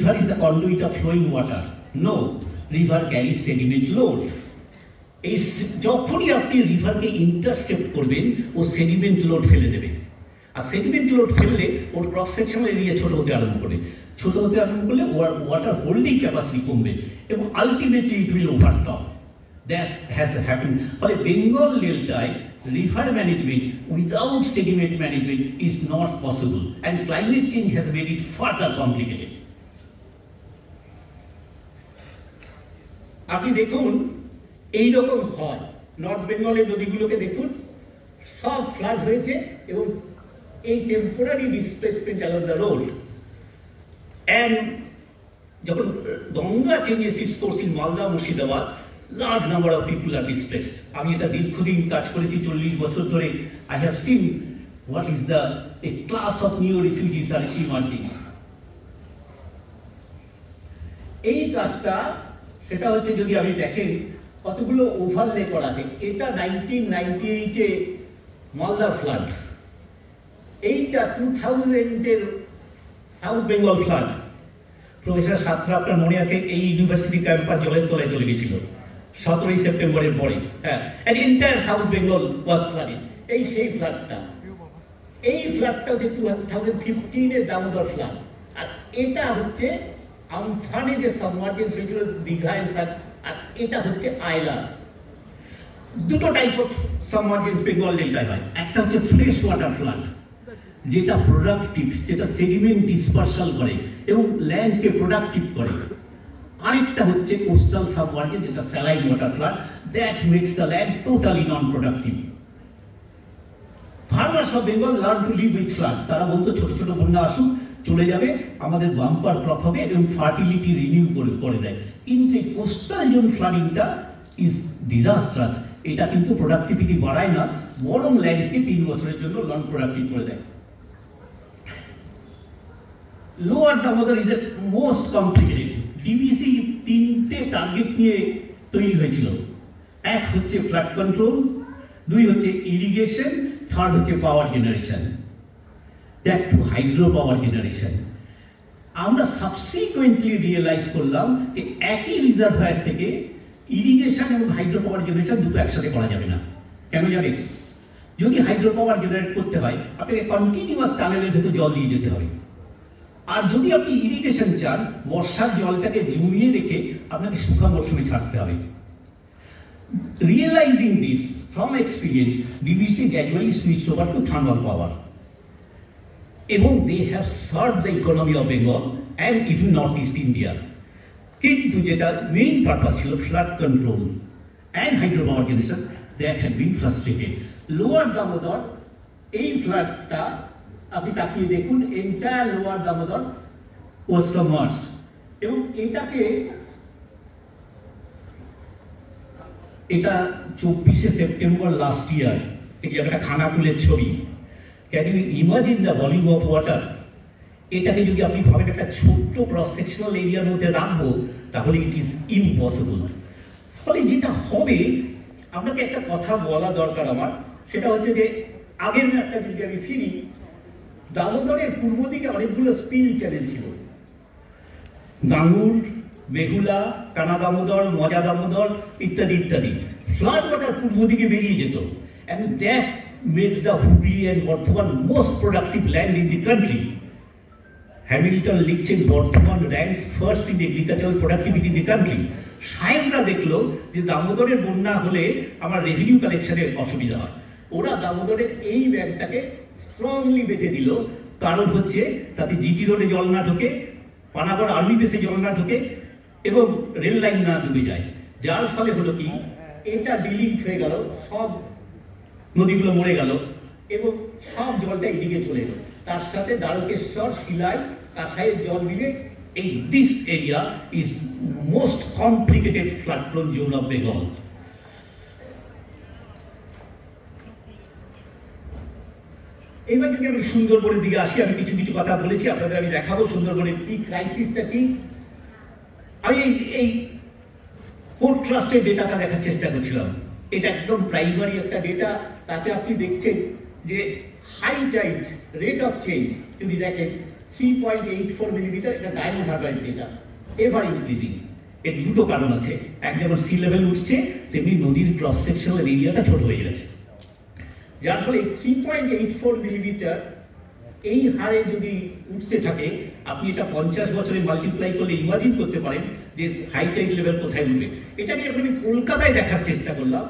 river is the conduit of flowing water. No, river carries sediment load. এই যখনই আপনি রিভারকে intercept করবেন ও sediment load ফেলে দেবে, আর সেডিমেন্ট লোড ফেললে ওর ক্রস সেকশনাল এরিয়া ছোট হতে আরম্ভ করে, ছোট হতে আরম্ভ করলে ওয়াটার হোল্ডিং ক্যাপাসিটি কমবে এবং ultimately it will overtop. That has happen. ফলে Bengal ডেল্টায় river management without sediment management is not possible, and climate change has made it further complicated. আপনি দেখুন এইরকম হয়, নর্থ বেঙ্গলের নদীগুলোকে দেখুন সব ফ্লাড হয়েছে এবং এই temporary displacement along the road. And যখন Ganga changes its course in Malda Murshidabad, large number of people are displaced. আমি এটা দীর্ঘদিন কাজ করেছি, 40 বছর ধরে। I have seen what is a class of new refugees are emerging. এই কাজটা সেটা হচ্ছে, যদি আপনি দেখেন কতগুলো ওভারলে করা আছে। এটা 1998-এ মালদা ফ্লাড, এইটা 2000-এর সাউথ বেঙ্গল ফ্লাড। প্রফেসর সাত্রা, আপনার মনে আছে, এই ইউনিভার্সিটি ক্যাম্পাস জলের তলায় চলে গেছিল 17ই সেপ্টেম্বরের পরে। হ্যাঁ, and entire South Bengal was flooded. এই সেই ফ্লাডটা, এই ফ্লাডটা হচ্ছে 2015-এর দামোদর ফ্লাড। আর এটা হচ্ছে আমফানে যে সাবমার্জেন্স হয়েছিল দীঘায় ফ্লাড, আর এটা হচ্ছে আয়লা। দুটো টাইপ অফ সাবমার্জেন্স বেঙ্গল ডেল্টায় হয়। একটা হচ্ছে ফ্রেশ ওয়াটার ফ্লাড, যেটা প্রোডাক্টিভ, যেটা সেডিমেন্ট ডিসপারশাল করে এবং ল্যান্ডকে প্রোডাক্টিভ করে। আরেকটা হচ্ছে কোস্টাল সাবমার্জেন্স, যেটা saline water flood, that makes the land totally non productive. Farmers of Bengal learn to live with flood. তারা বলতো ছোট ছোট বন্যা আসুক, চলে যাবে, আমাদের বাম্পার ক্রপ হবে এবং ফার্টিলিটি রিনিউ করে দেয়। কিন্তু এই কোস্টাল জোন ফ্লাডিংটা ইজ ডিজাস্ট্রাস। এটা কিন্তু প্রোডাক্টিভিটি বাড়ায় না, বরং ল্যান্ডকে 3 বছরের জন্য নন প্রোডাক্টিভ করে দেয়। Lower Damodar is a most complicated. DBC 3টে টার্গেট নিয়ে তৈরি হয়েছিল। এক হচ্ছে ফ্লাড কন্ট্রোল, 2 হচ্ছে ইরিগেশন, 3rd হচ্ছে power generation, that to hydro power generation. আমরা সাবসিকুয়েন্টলি রিয়েলাইজ করলাম যে একই রিজার্ভায়ার থেকে ইরিগেশন এবং হাইড্রো পাওয়ার জেনারেশন দুটো একসাথে করা যাবে না। কেন জানেন? যদি হাইড্রো পাওয়ার জেনারেট করতে হয়, আপনাকে কন্টিনিউয়াস টানেলের ভেতর জল দিয়ে যেতে হবে। আর যদি আপনি ইরিগেশন চান, বর্ষার জলটাকে জমিয়ে রেখে আপনাকে শুকনো মরশুমে ছাড়তে হবে। Realising this from experience, DVC gradually switch over to thermal power, এবং they have serve the economy of Bengal and even North East India. কিন্তু যেটা মেইন পারপাস ছিল flood control and hydro power generation, that had been frustrated. Lower Damodar এই ফ্লাডটা আপনি তাকিয়ে দেখুন, entire lower Damodar was submerged. এবং এটা 24শে সেপ্টেম্বর লাস্ট ইয়ার, এই যে একটা খানাকুলের ছবি। Can you imagine the volume of water? এটাকে যদি আপনি ভাবেন একটা ছোট্ট ক্রস সেকশনাল এরিয়ার মধ্যে রাখবো, তাহলে ইট ইজ ইম্পসিবল। ফলে যেটা হবে, আপনাকে একটা কথা বলা দরকার আমার, সেটা হচ্ছে যে আগের ম্যাপটা যদি আমি ফিরি, দামোদরের পূর্ব দিকে অনেকগুলো স্পিল চ্যানেল ছিল, গাঙ্গুর, বেহুলা, কানা দামোদর, মজা দামোদর ইত্যাদি ইত্যাদি। ফ্লাড ওয়াটার পূর্ব দিকে বেরিয়ে যেত, and that made the Hooghly and Bardhaman most productive land in the country. Hamilton লিখছেন Bardhaman ranks first in agricultural productivity in the country. সাহেবরা দেখলো যে দামোদরের বন্যা হলে আমার রেভিনিউ কালেকশনের অসুবিধা হয়, ওরা দামোদরের এই ব্যাংকটাকে স্ট্রংলি বেঁধে দিল। কারণ হচ্ছে তাতে জিটি রোডে জল না ঢোকে, পানাগড় আর্মি বেসে জল না ঢোকে এবং রেল লাইন না ডুবে যায়। যার ফলে হলো কি, এটা ডিলিট হয়ে গেল, সব নদীগুলো মরে গেল এবং সব জলটা এদিকে চলে গেল। তার সাথে দ্বারকেশ্বর, শিলাই, কাঁসাইয়ের জল মিলে এই this area is most complicated flood prone zone of Bengal. এবার যদি আমি সুন্দরবনের দিকে আসি, আমি কিছু কিছু কথা বলেছি, আপনাদের আমি দেখাবো সুন্দরবনের কি ক্রাইসিসটা কি। আমি এই পোর্ট ট্রাস্টের ডেটাটা দেখার চেষ্টা করছিলাম। এটা একদম প্রাইমারি একটা ডেটা। তাতে আপনি দেখছেন যে high tide rate of change যদি দেখেন 3.84 মিলিমিটার, এটা Diamond Harbour temperature ever increasing. এর দুটো কারণ আছে, এক যেমন সি লেভেল উঠছে, তেমনি নদীর ক্রস সেকশনাল এরিয়াটা ছোট হয়ে গেছে, যার ফলে 3.84 মিলিমিটার এই হারে যদি উঠতে থাকে, আপনি এটা 50 বছরে মাল্টিপ্লাই করলে ইমাজিন করতে পারেন যে হাই টাইড লেভেল কোথায় উঠবে। এটাকে যখন আমি কলকাতায় দেখার চেষ্টা করলাম,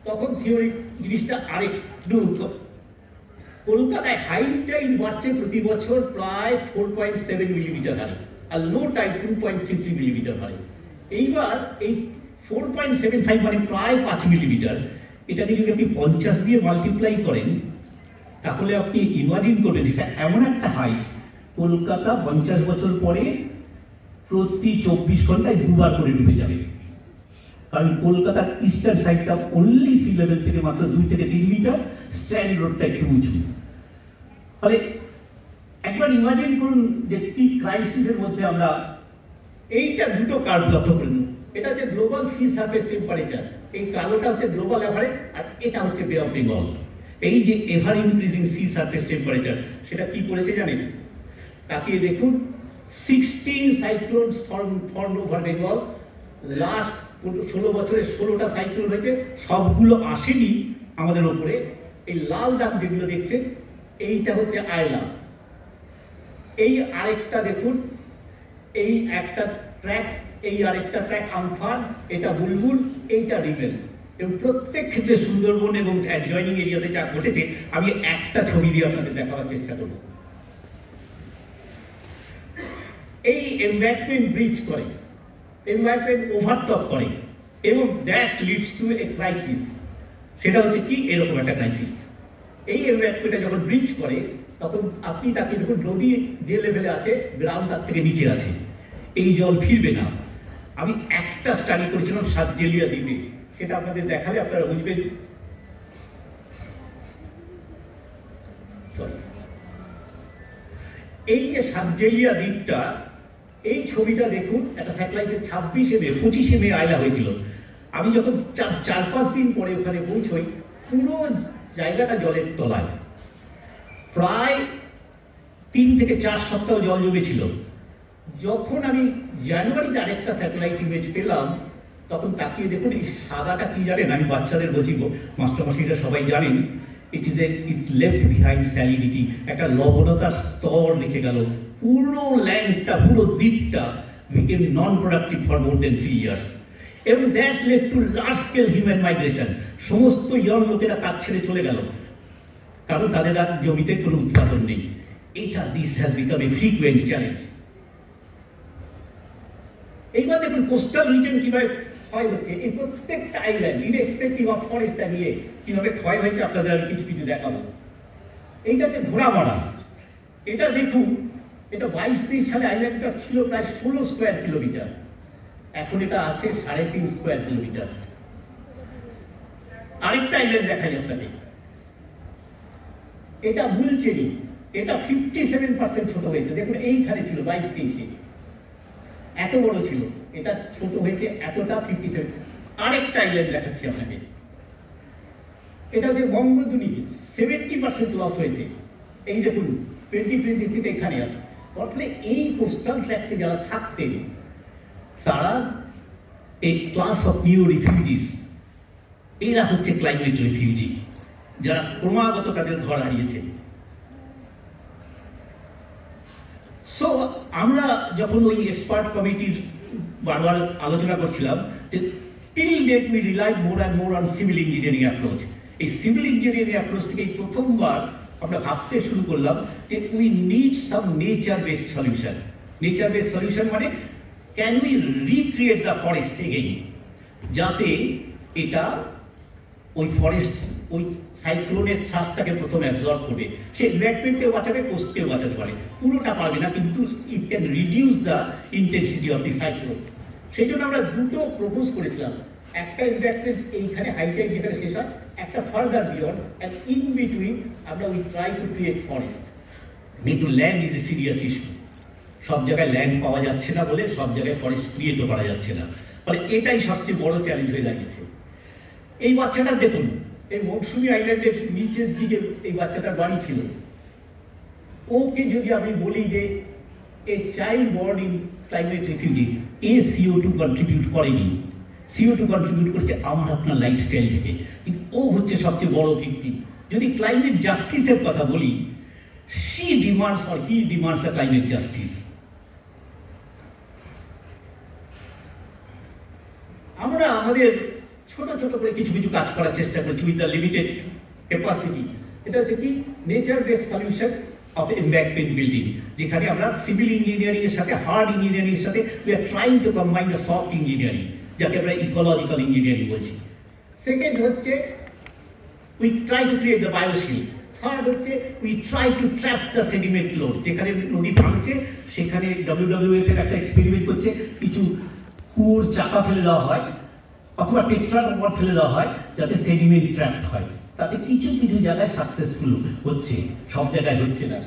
তখন থিওরি জিনিসটা আরেকটু, কলকাতায় হাই টাইড বাড়ছে প্রতি বছর প্রায় 4.7 মিলিমিটার হারে, আর লো টাইড 2.33 মিলিমিটার হারে। এইবার এই 4.75 মানে প্রায় 5 মিলিমিটার, এটা যদি আপনি 50 দিয়ে মাল্টিপ্লাই করেন, তাহলে আপনি ইমাজিন করবেন এটা এমন একটা হাইট, কলকাতা 50 বছর পরে প্রতি 24 ঘন্টায় দুবার করে ডুবে যাবে। কারণ কলকাতার ইস্টার্ন সাইডটা অনলি সি লেভেল থেকে মাত্র 2 থেকে 3 মিটার, স্ট্যান্ড রোডটা একটু উঁচু। ফলে একবার ইমাজিন করুন যে কি ক্রাইসিসের মধ্যে আমরা। এইটা দুটো কার্ভ লক্ষ্য করুন, এটা হচ্ছে গ্লোবাল সি সারফেস টেম্পারেচার, এই কালোটা হচ্ছে গ্লোবাল এভারেজ, আর এটা হচ্ছে বে অফ বেঙ্গল। এই যে ever increasing sea surface temperature, সেটা কি করেছে জানেন? তাকিয়ে দেখুন, 16 cyclone form over Bengal. Last 16 বছরে 16টা সাইক্লোন হয়েছে, সবগুলো আসেনি আমাদের ওপরে। এই লাল দাগ যেগুলো দেখছেন, এইটা হচ্ছে আয়লা। এই আরেকটা দেখুন, এই একটা ট্র্যাক, এই আরেকটা ট্র্যাক আমফান, এটা বুলবুল, এইটা রিবেল। এবং প্রত্যেক ক্ষেত্রে সুন্দরবন এবং অ্যাডজয়নিং এরিয়াতে যা ঘটেছে, আমি একটা ছবি দিয়ে আপনাদের দেখাবার চেষ্টা করব। এই এমব্যাঙ্কমেন্ট ব্রিজ করে, এনভায়রনমেন্ট ওভারটপ করে, এবং that leads to A crisis. সেটা হচ্ছে কি, এরকম একটা ক্রাইসিস। এই এনভায়রনমেন্টটা যখন ব্রিজ করে, তখন আপনি তাকে যখন নদী যে লেভেলে আছে, গ্রাউন্ড তার থেকে নিচে আছে, এই জল ফিরবে না। আমি একটা স্টাডি করেছিলাম সাতজেলিয়া দ্বীপে, সেটা আপনাদের দেখালে আপনারা বুঝবেন। এই যে সাতজেলিয়া দ্বীপটা, এই ছবিটা দেখুন, একটা স্যাটেলাইটে 26 মে 25 মে আয়লা হয়েছিল। আমি যখন 4-5 দিন পরে ওখানে পৌঁছই, পুরো জায়গাটা জলের তলায়, প্রায় 3 থেকে 4 সপ্তাহ জল জমেছিল। যখন আমি জানুয়ারিতে আরেকটা স্যাটেলাইট ইমেজ পেলাম, তখন তাকিয়ে দেখুন এই সাদাটা কি জানেন? আমি বাচ্চাদের বলছি, মাস্টারমশাইরা সবাই জানেন, ইট লেফট বিহাইন্ড স্যালিডিটি, একটা লবণতার স্তর রেখে গেল। পুরো ল্যান্ডটা, পুরো দ্বীপটা became non productive for more than 3 years, এবং that led to large scale human migration. সমস্ত ইয়ং লোকেরা কাজ ছেড়ে চলে গেল, কারণ তাদের আর জমিতে কোনো উৎপাদন নেই। This has become a frequent challenge. এইবার দেখুন কোস্টাল রিজন কিভাবে ক্ষয় হচ্ছে, এই প্রত্যেকটা আইল্যান্ড ইরেসপেক্টিভ অফ ফরেস্টটা নিয়ে কিভাবে ক্ষয় হয়েছে আপনাদের আমি কিছু কিছু দেখাবো। এইটা হচ্ছে ঘোড়ামারা। এটা দেখুন, এটা 22-23 সালে আইল্যান্ডটা ছিল প্রায় 16 স্কোয়ার কিলোমিটার, এখন এটা আছে 3.5 স্কোয়ার কিলোমিটার। আরেকটা আইল্যান্ড দেখাই আপনাকে, এটা বুলচেরি, এটা 57% ছোট হয়েছে। দেখুন এইখানে ছিল 22-23-এ এত বড় ছিল, এটা ছোট হয়েছে এতটা 57। আরেকটা আইল্যান্ড দেখাচ্ছি আপনাকে, এটা হচ্ছে বঙ্গদ্বীপ, 70% লস হয়েছে। এই দেখুন 2023 এখানে আছে। ফলে এই কোস্টাল ট্র্যাক্টে যারা থাকতেন, তারা এই ক্লাস অফ নিউ রিফিউজিস, এরা হচ্ছে ক্লাইমেট রিফিউজি, যারা ক্রমাগত তাদের ঘর হারিয়েছে। সো আমরা যখন ওই এক্সপার্ট কমিটির বারবার আলোচনা করছিলাম, যে till date we relied more and more on civil engineering approach. এই সিভিল ইঞ্জিনিয়ারিং অ্যাপ্রোচ থেকে প্রথমবার আমরা ভাবতে শুরু করলাম যে we need some nature based solution. Nature based solution মানে can we recreate the forest again, যাতে এটা ওই ফরেস্ট ওই সাইক্লোনের থ্রাস্টটাকে প্রথমে অ্যাবজর্ব করবে। সে এনভায়রনমেন্টকেও বাঁচাবে, কোস্টকেও বাঁচাতে পারে। পুরোটা পারবে না, কিন্তু it can reduce the intensity of the cyclone. সেই জন্য আমরা দুটো প্রপোজ করেছিলাম, একটা ইনভেস্টমেন্ট এইখানে হাইটাইট যেখানে শেষ হয়, একটা further beyond, and in between আমরা we try to create forest. কিন্তু land is a serious issue. সব জায়গায় ল্যান্ড পাওয়া যাচ্ছে না বলে সব জায়গায় ফরেস্ট ক্রিয়েটও করা যাচ্ছে না। ফলে এটাই সবচেয়ে বড় চ্যালেঞ্জ হয়ে দাঁড়িয়েছে। এই বাচ্চাটা দেখুন, এই মৌসুমী আইল্যান্ডের নিচের দিকে এই বাচ্চাটার বাড়ি ছিল। ওকে যদি আমি বলি যে a child born in climate refugee, A CO2 contribute করেনি, CO2 কন্ট্রিবিউট করছে আমার আপনার লাইফস্টাইল থেকে, কিন্তু ও হচ্ছে সবচেয়ে বড় ভিত্তি। যদি ক্লাইমেট জাস্টিসের কথা বলি, she demands or he demands the climate justice. আমরা আমাদের ছোট ছোট করে কিছু কিছু কাজ করার চেষ্টা করছি উইথ দ্য লিমিটেড ক্যাপাসিটি। এটা হচ্ছে কি nature base solution of embankment building, যেখানে আমরা সিভিল ইঞ্জিনিয়ারিং এর সাথে হার্ড ইঞ্জিনিয়ারিং এর সাথে we are trying to combine the soft engineering, যাকে আমরা ইকোলজিক্যাল ইঞ্জিনিয়ারিং বলছি। সেকেন্ড হচ্ছে we try to create the bioshield. Third হচ্ছে we try to trap the sediment load, যেখানে নদী ভাঙছে সেখানে WWF এর একটা এক্সপেরিমেন্ট করছে, কিছু কুয়োর চাকা ফেলে দেওয়া হয় অথবা টেট্রাকম্পট ফেলে দেওয়া হয় যাতে সেডিমেন্ট ট্র্যাপ হয়। তাতে কিছু কিছু জায়গায় সাকসেসফুল হচ্ছে, সব জায়গায় হচ্ছে না।